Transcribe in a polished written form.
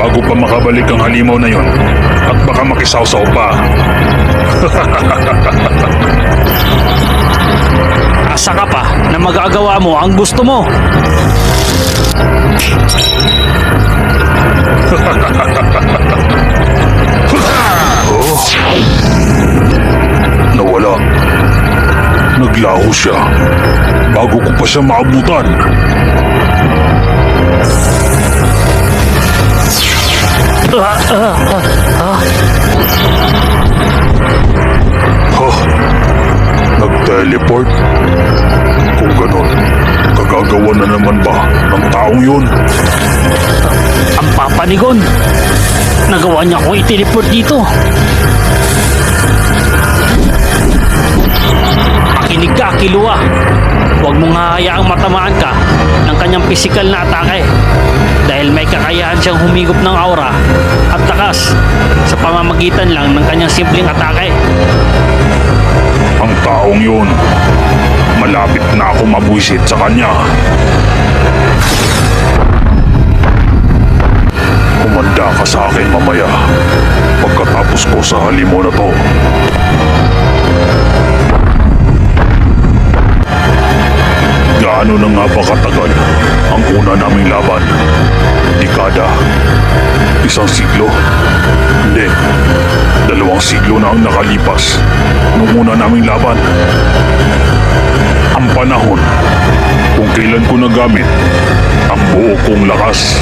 bago pa makabalik ang halimaw na yon at baka makisawsaw pa. Asa ka pa na magagawa mo ang gusto mo? Oh. Nawala. Naglaho siya bago ko pa siya maabutan. Nag-teleport? Kung ganon, kagagawa na naman ba ng taong yun? Ang papanigon! Nagawa niya akong iteleport dito. Makinig ka, Killua. Huwag mong hahayaang matamaan ka ng kanyang pisikal na atake dahil may kakayahan siyang humigop ng aura at lakas sa pamamagitan lang ng kanyang simpleng atake. Ang taong yun, malapit na ako mabwisit sa kanya. Kumanda ka sa akin mamaya pagkatapos ko sa halimaw na to. Gaano na nga ba katagal ang una naming laban? Dekada? Isang siglo? Hindi. 2 siglo na ang nakalipas nung una naming laban. Ang panahon kung kailan ko nagamit ang buo kong lakas.